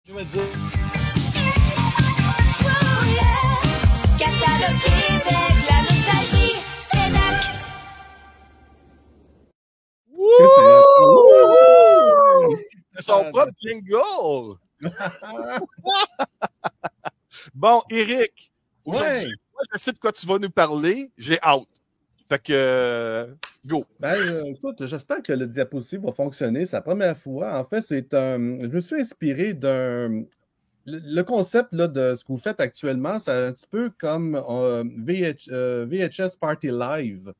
Je vais te dire. Oh yeah. Catalogue Québec, la nostalgie, c'est Dac. C'est son propre jingle! Bon, Éric, aujourd'hui, moi, je sais de quoi tu vas nous parler. J'ai hâte. Fait que, go. Écoute, j'espère que le diapositive va fonctionner. C'est la première fois. En fait, je me suis inspiré d'un... Le concept là, de ce que vous faites actuellement, c'est un petit peu comme VHS Party Live.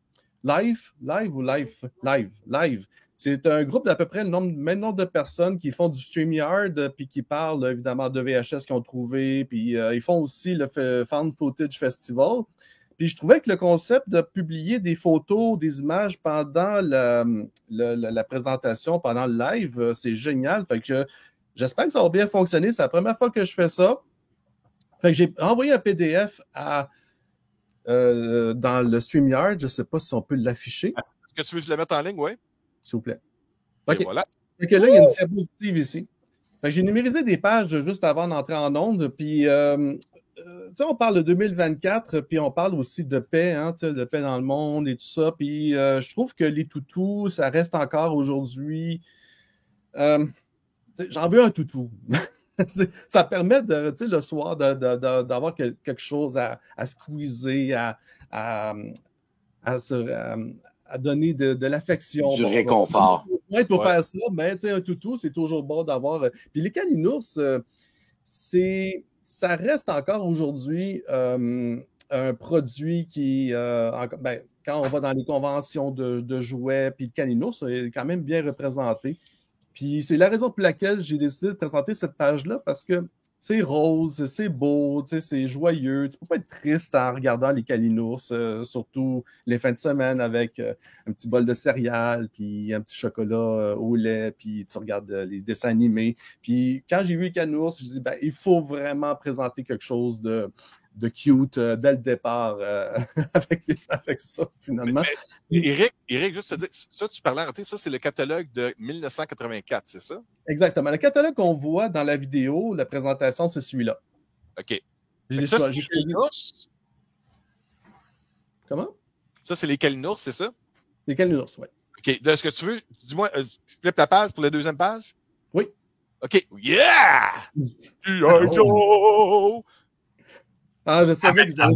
Live ou live? Live. C'est un groupe d'à peu près le même nombre de personnes qui font du StreamYard puis qui parlent évidemment de VHS qu'ils ont trouvé. Puis ils font aussi le Found Footage Festival. Puis je trouvais que le concept de publier des photos, des images pendant la présentation, pendant le live, c'est génial. Fait que j'espère que ça va bien fonctionner. C'est la première fois que je fais ça. Fait que j'ai envoyé un PDF dans le StreamYard. Je ne sais pas si on peut l'afficher. Est-ce que tu veux que je le mette en ligne, oui? S'il vous plaît. OK. Voilà. Fait que là, il y a une diapositive ici. Fait que j'ai numérisé des pages juste avant d'entrer en onde. Puis, on parle de 2024, puis on parle aussi de paix, hein, de paix dans le monde et tout ça. Puis, je trouve que les toutous, ça reste encore aujourd'hui... j'en veux un toutou. Ça permet le soir d'avoir quelque chose à squeezer, à donner de l'affection. Du réconfort. Pour faire ça, mais un toutou, c'est toujours bon d'avoir. Puis les caninours, ça reste encore aujourd'hui un produit qui, quand on va dans les conventions de jouets, puis le caninours est quand même bien représenté. Puis c'est la raison pour laquelle j'ai décidé de présenter cette page-là, parce que c'est rose, c'est beau, c'est joyeux. Tu peux pas être triste en regardant les Calinours, surtout les fins de semaine avec un petit bol de céréales, puis un petit chocolat au lait, puis tu regardes les dessins animés. Puis quand j'ai vu les Calinours, je dis il faut vraiment présenter quelque chose de cute dès le départ avec ça, finalement. Éric, juste te dire, ça, tu parlais, ça, c'est le catalogue de 1984, c'est ça? Exactement. Le catalogue qu'on voit dans la vidéo, la présentation, c'est celui-là. OK. Ça, c'est les Calinours? Comment? Ça, c'est les Calinours, c'est ça? Les Calinours, oui. OK. Est-ce que tu veux, dis-moi, je flippe la page pour la deuxième page? Oui. OK. Yeah! G.I. Joe! Ah, je savais que vous allez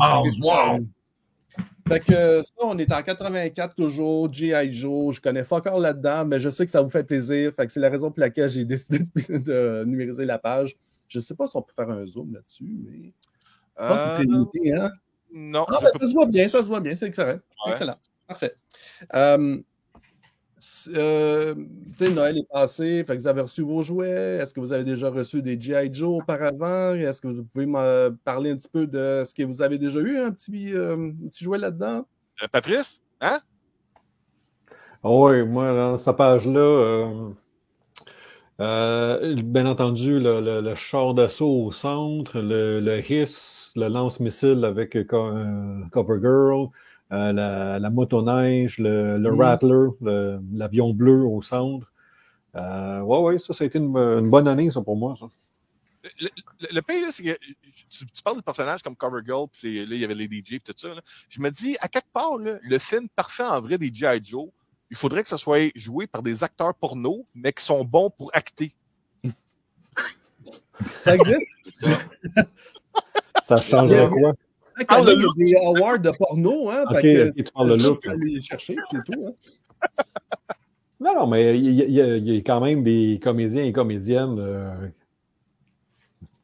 Fait que ça, on est en 84 toujours, G.I. Joe. Je connais pas encore là-dedans, mais je sais que ça vous fait plaisir. Fait que c'est la raison pour laquelle j'ai décidé de numériser la page. Je sais pas si on peut faire un zoom là-dessus, mais je pense que c'est très limité, hein? Non. Ah, ça se voit bien, c'est excellent. Ouais. Excellent. Parfait. Noël est passé, fait que vous avez reçu vos jouets. Est-ce que vous avez déjà reçu des G.I. Joe auparavant? Est-ce que vous pouvez me parler un petit peu de ce que vous avez déjà eu, un petit jouet là-dedans? Patrice? Hein? Oui, moi, dans cette page-là, bien entendu, le char d'assaut au centre, le HISS, le lance-missile avec CoverGirl, la motoneige, le Rattler, l'avion bleu au centre. Ouais, ça a été une bonne année, ça, pour moi, ça. Le pays, là, c'est que tu parles de personnages comme CoverGirl, puis là, il y avait les DJ et tout ça. Là. Je me dis, à quelque part, là, le film parfait en vrai des G.I. Joe, il faudrait que ça soit joué par des acteurs porno, mais qui sont bons pour acter. Ça existe? Ça changerait quoi? Il y a des awards de porno, hein? Ok, tu parles de look. Aller chercher, c'est tout. Hein? Non, mais il y a quand même des comédiens et comédiennes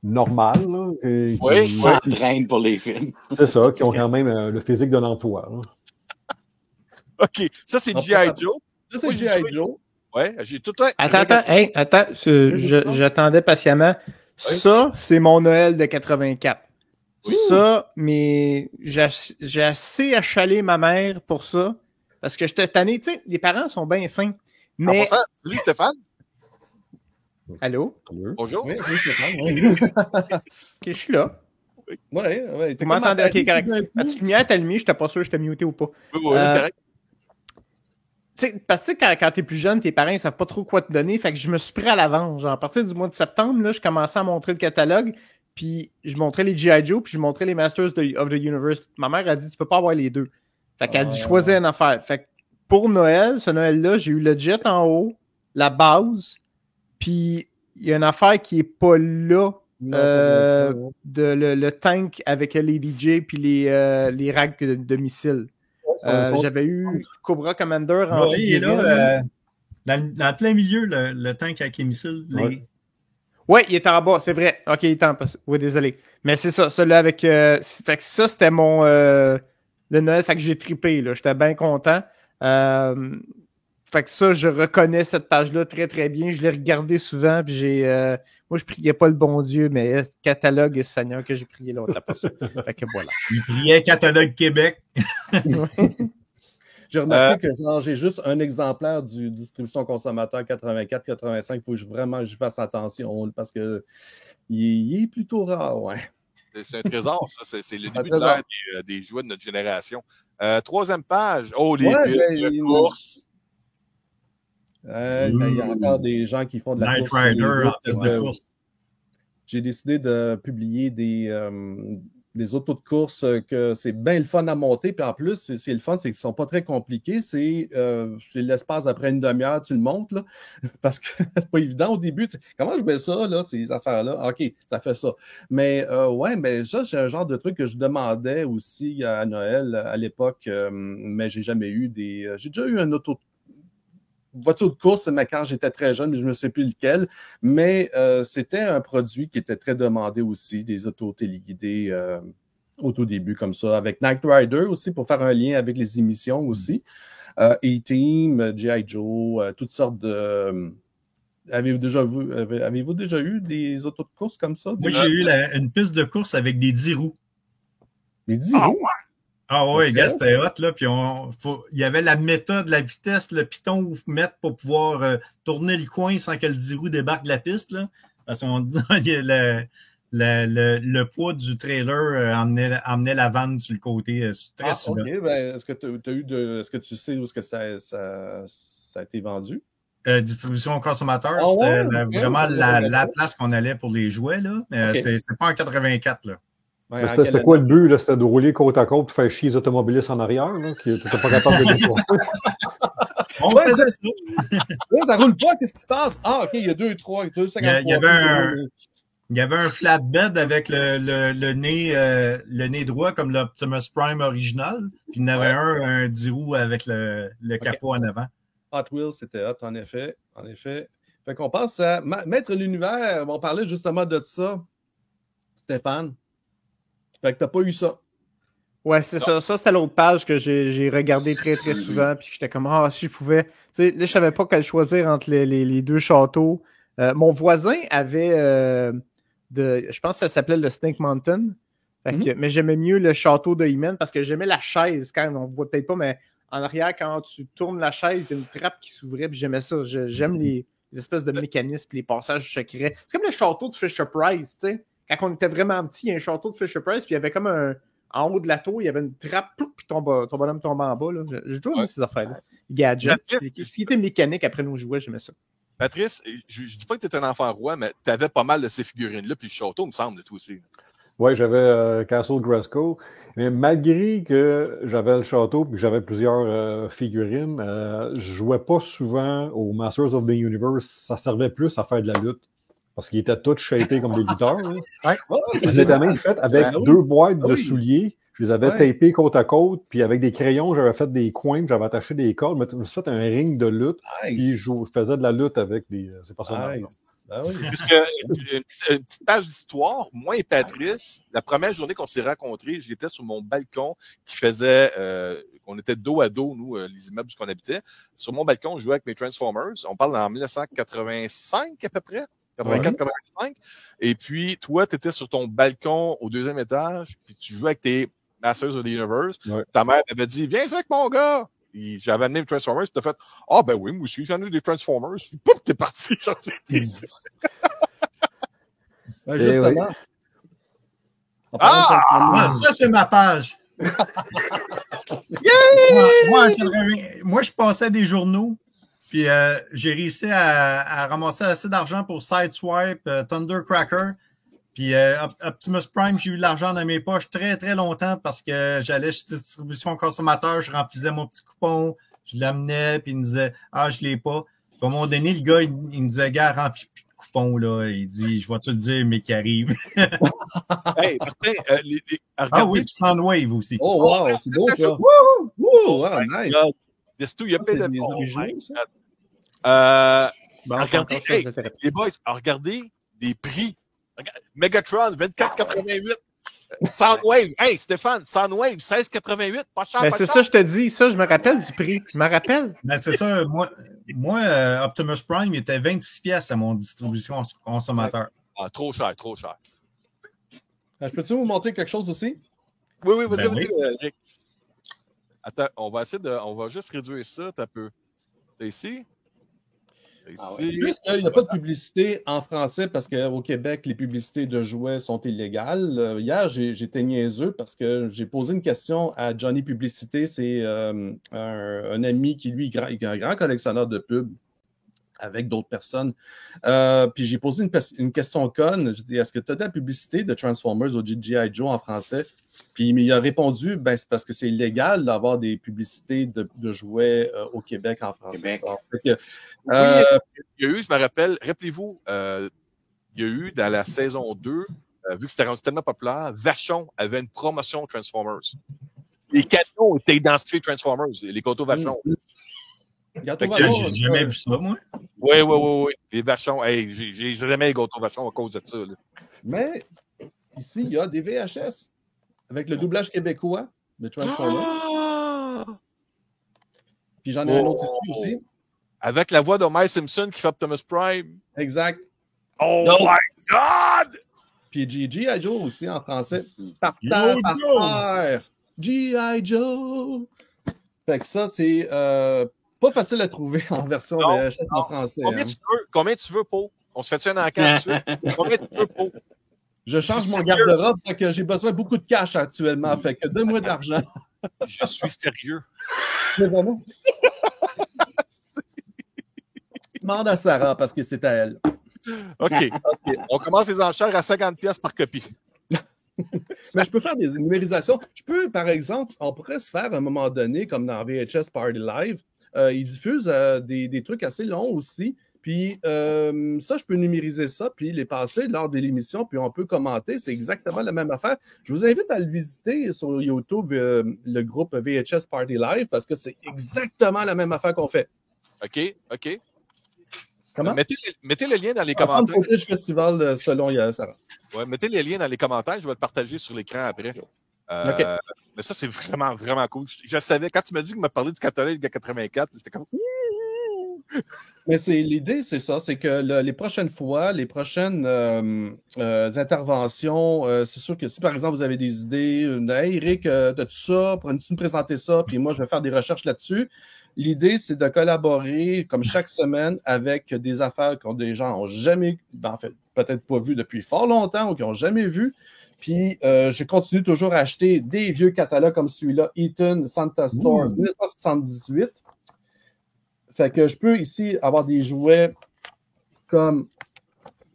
normales. Là, qui s'entraînent pour les films. C'est ça, qui ont quand même le physique de l'emploi. OK, ça, c'est G.I. Joe. Ça, c'est G.I. Joe. Ouais, j'ai tout... Attends, j'attendais patiemment. Oui. Ça, c'est mon Noël de 84. Ouh. Ça, mais j'ai assez achalé ma mère pour ça. Parce que je te tanné, tu sais, les parents sont bien fins. Mais... Salut Stéphane. Allô? Bonjour. Oui, Stéphane. Oui. OK, je suis là. Oui. Vous m'entendez? OK, correct. La petite lumière est allumée, je n'étais pas sûr que j'étais muté ou pas. Oui, c'est correct. parce que quand t'es plus jeune, tes parents, ils savent pas trop quoi te donner. Fait que je me suis pris à l'avance. Genre, à partir du mois de septembre, là, je commençais à montrer le catalogue. Puis je montrais les G.I. Joe, puis je montrais les Masters of the Universe. Ma mère a dit, tu peux pas avoir les deux. Fait qu'elle a dit, choisis une affaire. Fait que pour Noël, ce Noël-là, j'ai eu le jet en haut, la base, puis il y a une affaire qui est pas là, le tank avec les DJ puis les racks de missiles. J'avais eu Cobra Commander en il est là, dans plein milieu, le tank avec les missiles. Ouais, il était en bas, c'est vrai. Ok, il était en bas. Oui, désolé. Mais c'est ça, celui-là avec... fait que ça, c'était mon... le Noël, fait que j'ai trippé, là. J'étais bien content. Fait que ça, je reconnais cette page-là très, très bien. Je l'ai regardé souvent, puis moi, je priais pas le bon Dieu, mais catalogue et Seigneur que j'ai prié l'autre après ça. Fait que voilà. Il priait Catalogue Québec. J'ai remarqué que j'ai juste un exemplaire du distribution consommateur 84-85. Il faut que je fasse attention parce que il est plutôt rare, ouais. C'est un trésor, ça. C'est le début de l'ère des jouets de notre génération. Troisième page. Oh, les pistes de course. Il y a encore des gens qui font de la Knight course. Rider en piste de course. J'ai décidé de publier des autos de course que c'est bien le fun à monter. Puis en plus, c'est le fun, c'est qu'ils ne sont pas très compliqués. C'est l'espace après une demi-heure, tu le montes, là, parce que c'est pas évident au début. Comment je mets ça, là, ces affaires-là? OK, ça fait ça. Mais mais ça, c'est un genre de truc que je demandais aussi à Noël à l'époque, mais j'ai jamais eu j'ai déjà eu un voiture de course, mais quand j'étais très jeune, je ne sais plus lequel, mais c'était un produit qui était très demandé aussi, des autos téléguidées au tout début comme ça, avec Knight Rider aussi, pour faire un lien avec les émissions aussi, A-Team, G.I. Joe, toutes sortes de... Avez-vous déjà eu des autos de course comme ça? Moi, j'ai eu une piste de course avec des 10 roues. Les 10 roues? Ah oui, gars, c'était hot, là. Puis il y avait la méta de la vitesse, le piton où mettre pour pouvoir tourner le coin sans que le 10 roues débarque de la piste, là. Parce qu'on dit le poids du trailer emmenait la vanne sur le côté très souvent. OK, ben, est-ce que tu sais où est-ce que ça a été vendu? Distribution consommateur, c'était vraiment la place qu'on allait pour les jouets, là. C'est pas en 84, là. Ouais, c'était quoi le but? Là? C'était de rouler côte à côte pour faire chier les automobilistes en arrière, là, qui n'étaient pas capables de découvrir. Ça roule pas, qu'est-ce qui se passe? Ah, OK, il y a 2, 53. Il y avait un flatbed avec le nez droit comme l'Optimus Prime original, puis il y en avait un 10 roues avec le capot en avant. Hot Wheels, c'était hot, en effet. Fait qu'on passe à Maître l'Univers. On parlait justement de ça, Stéphane. Fait que t'as pas eu ça. Ouais, c'est ça. Ça, c'était l'autre page que j'ai regardé très, très souvent. Puis j'étais comme, si je pouvais. Tu sais, là, je savais pas quel choisir entre les deux châteaux. Mon voisin avait je pense que ça s'appelait le Snake Mountain. Fait que, mais j'aimais mieux le château de He-Man parce que j'aimais la chaise quand même. On voit peut-être pas, mais en arrière, quand tu tournes la chaise, il y a une trappe qui s'ouvrait. Puis j'aimais ça. J'aime les espèces de mécanismes, les passages secrets. C'est comme le château de Fisher-Price, tu sais. Quand on était vraiment petit, il y a un château de Fisher-Price, puis il y avait comme en haut de la tour, il y avait une trappe, puis ton bonhomme tombait en bas. Là. J'ai toujours aimé ces affaires-là. Les gadgets. Ce qui était mécanique après nos jouets, j'aimais ça. Patrice, je dis pas que tu étais un enfant roi, mais tu avais pas mal de ces figurines-là, puis le château, me semble, toi aussi. Oui, j'avais Castle Grayskull. Mais malgré que j'avais le château et que j'avais plusieurs figurines, je jouais pas souvent aux Masters of the Universe. Ça servait plus à faire de la lutte. Parce qu'ils étaient tous shapés comme des guitares. Je les avais même fait avec 2 boîtes de souliers. Je les avais tapés côte à côte. Puis avec des crayons, j'avais fait des coins. J'avais attaché des cordes. Je me suis fait un ring de lutte. Puis je faisais de la lutte avec ces personnages. Puisque une petite page d'histoire, moi et Patrice, la première journée qu'on s'est rencontrés, j'étais sur mon balcon qui faisait... on était dos à dos, nous, les immeubles où on habitait. Sur mon balcon, je jouais avec mes Transformers. On parle en 1985 à peu près. 84-85. Et puis, toi, tu étais sur ton balcon au 2e étage, puis tu jouais avec tes Masters of the Universe. Ta mère t'avait dit, viens jouer avec mon gars. Et j'avais amené les Transformers, puis t'as fait, ben oui, moi aussi, j'en ai des Transformers. Puis, pouf, t'es parti. Justement. Ça, c'est ma page. Moi, je passais des journaux, puis j'ai réussi à ramasser assez d'argent pour Sideswipe, Thundercracker. Puis Optimus Prime, j'ai eu de l'argent dans mes poches très, très longtemps parce que j'allais chez Distribution Consommateur, je remplissais mon petit coupon, je l'amenais, puis il me disait « Ah, je l'ai pas ». Puis à un moment donné, le gars, il me disait « Gars, remplis plus de coupons, là. » Il dit « Je vais-tu le dire, mais qui arrive. » Hey, Martin, Ah oui, puis Soundwave aussi. Oh, wow, c'est beau, ça. Wouhou! Wow, nice. Desto, il y a C'est plein de... des Oh originaux, my ça? God. Bon, Regardez, encore hey, très intéressant. les boys, regardez les prix. Megatron, 24,88. Soundwave, hey Stéphane, Soundwave, 16,88. Pas cher, Ben, pas c'est cher. ça, je te dis. Ça, je me rappelle du prix. Je me rappelle. Ben, c'est ça. Moi Optimus Prime, il était 26 pièces à mon distribution consommateur. Ah, trop cher, trop cher. Je peux-tu vous montrer quelque chose aussi? Oui, vas-y, Ben vas-y, oui. Rick. Attends, on va juste réduire ça un peu. C'est ici. C'est ici. Juste qu'il n'y a pas de publicité en français parce qu'au Québec, les publicités de jouets sont illégales. Hier, j'étais niaiseux parce que j'ai posé une question à Johnny Publicité. C'est un ami qui, lui, est un grand collectionneur de pubs avec d'autres personnes. Puis j'ai posé une question conne. Je dis, est-ce que tu as de la publicité de Transformers au G.I. Joe en français? Puis il a répondu, ben, c'est parce que c'est illégal d'avoir des publicités de jouets au Québec en français. Québec. Alors, fait que, Il y a eu, je me rappelle, rappelez-vous, il y a eu dans la saison 2, vu que c'était rendu tellement populaire, Vachon avait une promotion Transformers. Les canons étaient identifiés Transformers, les gâteaux Vachon. Gâteau Fait que Vachon, J'ai jamais vu ça, moi. Oui. Les Vachons, hey, j'ai jamais les gâteaux Vachon à cause de ça. Là. Mais ici, il y a des VHS avec le doublage québécois de Transformers. Ah! Puis j'en ai un autre ici aussi. Avec la voix d'Homer Simpson qui fait Optimus Prime. Exact. Oh No. my God! Puis G.I. Joe aussi en français. Par Yo, terre, par Joe! terre. G.I. Joe. Fait que ça, c'est pas facile à trouver en version Non, VHS en français. hein. Combien tu veux, Pau? On se fait-tu un enquête tout de suite? Combien tu veux, Pau? Je change Je suis mon sérieux. garde-robe, fait que j'ai besoin de beaucoup de cash actuellement. Fait que donne-moi de l'argent. Je suis sérieux. C'est vraiment. Demande à Sarah parce que c'est à elle. OK. On commence les enchères à 50$ par copie. Mais je peux faire des numérisations. Je peux, par exemple, on pourrait se faire à un moment donné, comme dans VHS Party Live, ils diffusent des trucs assez longs aussi. Puis ça, je peux numériser ça, puis les passer lors de l'émission, puis on peut commenter. C'est exactement la même affaire. Je vous invite à le visiter sur YouTube, le groupe VHS Party Live, parce que c'est exactement la même affaire qu'on fait. OK. Comment? Mettez le lien dans les Enfant de commentaires. Footage Festival selon Sarah. Ouais, mettez les liens dans les commentaires. Je vais le partager sur l'écran après. OK. Mais ça, c'est vraiment, vraiment cool. Je savais, quand tu m'as dit que me parlais du catalogue de 84, j'étais comme... Mais l'idée, c'est ça, c'est que les prochaines fois, les prochaines interventions, c'est sûr que si par exemple vous avez des idées, hey Eric, as-tu ça, pourrais-tu nous présenter ça, puis moi je vais faire des recherches là-dessus. L'idée, c'est de collaborer comme chaque semaine avec des affaires que des gens n'ont jamais, en fait, peut-être pas vues depuis fort longtemps ou qui n'ont jamais vu. Puis, je continue toujours à acheter des vieux catalogues comme celui-là, Eaton Santa Stores 1978. Fait que je peux ici avoir des jouets comme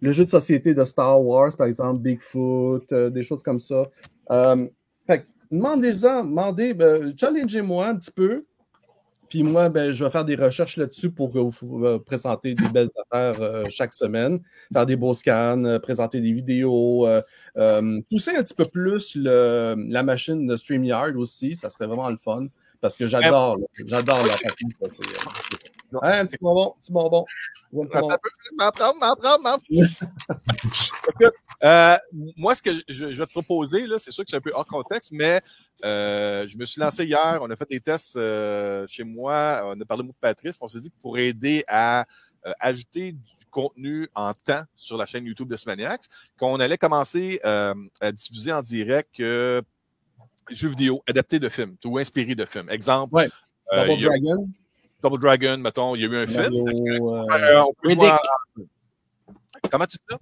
le jeu de société de Star Wars, par exemple, Bigfoot, des choses comme ça. Fait que challengez-moi un petit peu. Puis moi, je vais faire des recherches là-dessus pour vous présenter des belles affaires chaque semaine, faire des beaux scans, présenter des vidéos, pousser un petit peu plus la machine de StreamYard aussi, ça serait vraiment le fun, parce que j'adore la partie. Un petit bonbon, Un petit bonbon. Écoute, moi, ce que je vais te proposer, là, c'est sûr que c'est un peu hors contexte, mais je me suis lancé hier, on a fait des tests chez moi, on a parlé de Patrice, on s'est dit que pour aider à ajouter du contenu en temps sur la chaîne YouTube de Smaniacs, qu'on allait commencer à diffuser en direct jeux vidéo adaptés de films ou inspirés de films. Exemple, Ouais. Double Dragon, mettons, il y a eu un Mario, film. On peut Riddick. voir... Comment tu dis ça?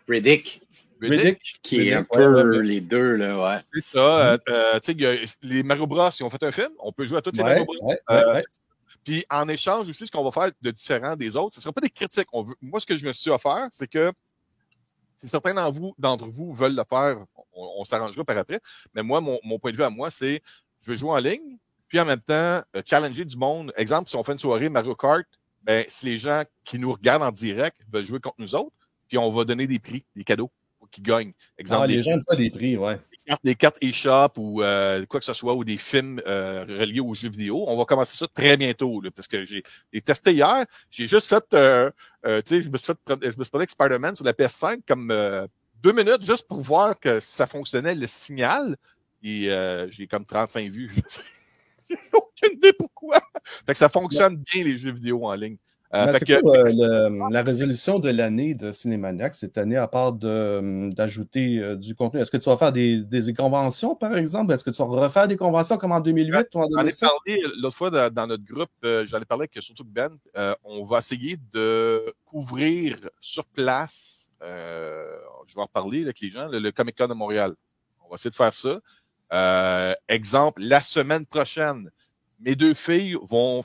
Riddick. Riddick. Qui est un Ouais, peu ouais. les deux, là, ouais. C'est ça. Tu sais, les Mario Bros, ils ont fait un film. On peut jouer à tous les Mario Bros. Ouais. Puis en échange aussi, ce qu'on va faire de différent des autres, ce ne sera pas des critiques. Moi, ce que je me suis offert, c'est que si certains d'entre vous veulent le faire, on s'arrangera par après. Mais moi, mon point de vue à moi, c'est je veux jouer en ligne, puis en même temps, challenger du monde. Exemple, si on fait une soirée Mario Kart, ben, si les gens qui nous regardent en direct veulent jouer contre nous autres, puis on va donner des prix, des cadeaux pour qu'ils gagnent. Exemple, Les gens aiment ça, les prix, ouais. des cartes eShop ou quoi que ce soit, ou des films reliés aux jeux vidéo. On va commencer ça très bientôt, là, parce que j'ai testé hier. J'ai juste fait, tu sais, je me suis parlé avec Spider-Man sur la PS5 comme 2 minutes juste pour voir que ça fonctionnait, le signal. Et j'ai comme 35 vues. J'ai aucune idée pourquoi. Fait que ça fonctionne bien, les jeux vidéo en ligne. C'est quoi la résolution de l'année de Cinémaniac cette année, à part d'ajouter du contenu? Est-ce que tu vas faire des conventions, par exemple? Est-ce que tu vas refaire des conventions comme en 2008 ou en 2007? J'en ai parlé l'autre fois dans notre groupe, j'en ai parlé avec surtout Ben. On va essayer de couvrir sur place, je vais en reparler avec les gens, le Comic-Con de Montréal. On va essayer de faire ça. Exemple, la semaine prochaine, mes 2 filles vont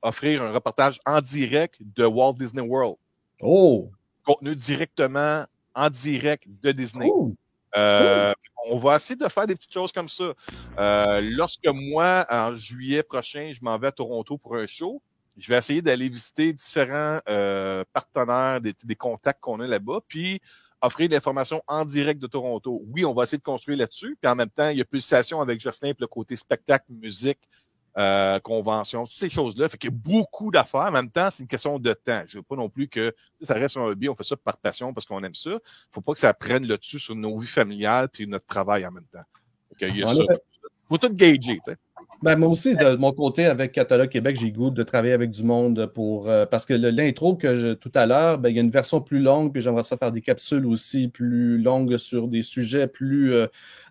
offrir un reportage en direct de Walt Disney World. Oh! Contenu directement en direct de Disney. Cool. On va essayer de faire des petites choses comme ça. Lorsque moi, en juillet prochain, je m'en vais à Toronto pour un show, je vais essayer d'aller visiter différents partenaires, des contacts qu'on a là-bas, puis offrir de l'information en direct de Toronto. Oui, on va essayer de construire là-dessus, puis en même temps, il y a pulsation avec Jocelyn pour le côté spectacle, musique, convention, toutes ces choses-là. Fait qu'il y a beaucoup d'affaires. En même temps, c'est une question de temps. Je veux pas non plus que ça reste un hobby, on fait ça par passion parce qu'on aime ça. Faut pas que ça prenne le dessus sur nos vies familiales puis notre travail en même temps. Donc, il y a ça. Faut tout gager, tu sais. Ben, moi aussi, de mon côté, avec Catalogue Québec, j'ai le goût de travailler avec du monde parce que l'intro tout à l'heure, ben, il y a une version plus longue, puis j'aimerais ça faire des capsules aussi plus longues sur des sujets plus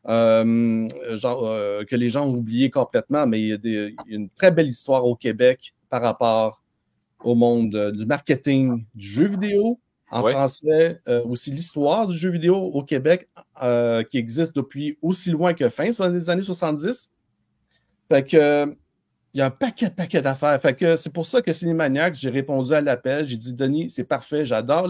que les gens ont oublié complètement, mais il y a une très belle histoire au Québec par rapport au monde du marketing du jeu vidéo. En français, aussi l'histoire du jeu vidéo au Québec qui existe depuis aussi loin que fin, soit des années 70. Fait que il y a un paquet d'affaires. Fait que c'est pour ça que Cinémaniac, j'ai répondu à l'appel. J'ai dit, Denis, c'est parfait. J'adore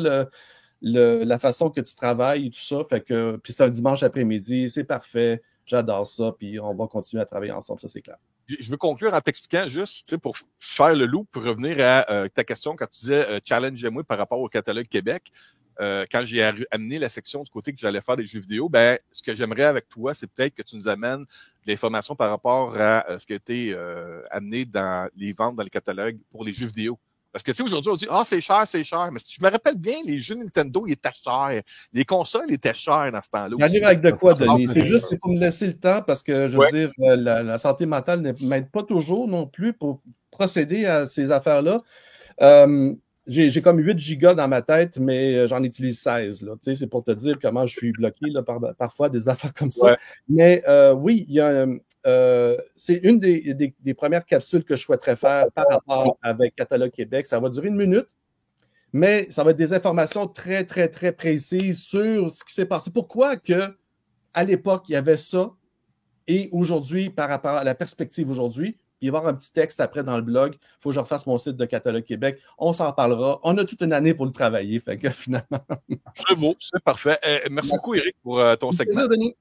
la façon que tu travailles et tout ça. Fait que, puis c'est un dimanche après-midi. C'est parfait. J'adore ça. Puis on va continuer à travailler ensemble. Ça, c'est clair. Je veux conclure en t'expliquant juste, tu sais, pour faire le loop, pour revenir à ta question quand tu disais challenge-moi par rapport au catalogue Québec. Quand j'ai amené la section du côté que j'allais faire des jeux vidéo, ben, ce que j'aimerais avec toi, c'est peut-être que tu nous amènes de l'information par rapport à ce qui a été amené dans les ventes dans les catalogues pour les jeux vidéo. Parce que, tu sais, aujourd'hui, on dit, c'est cher. Mais je me rappelle bien, les jeux Nintendo, ils étaient chers. Les consoles étaient chères dans ce temps-là. J'arrive avec de quoi, Denis? C'est juste qu'il faut me laisser le temps parce que, je veux dire, la santé mentale ne m'aide pas toujours non plus pour procéder à ces affaires-là. J'ai comme 8 gigas dans ma tête, mais j'en utilise 16. Là. Tu sais, c'est pour te dire comment je suis bloqué là, parfois des affaires comme ça. Ouais. Mais oui, il y a c'est une des premières capsules que je souhaiterais faire par rapport avec Catalogue Québec. Ça va durer 1 minute, mais ça va être des informations très, très, très précises sur ce qui s'est passé. Pourquoi que à l'époque, il y avait ça et aujourd'hui, par rapport à la perspective aujourd'hui, il va y avoir un petit texte après dans le blog. Il faut que je refasse mon site de Catalogue Québec. On s'en parlera. On a toute une année pour le travailler. Fait que finalement. C'est beau, c'est parfait. Merci beaucoup, Éric, pour ton segment. Plaisir, Denis.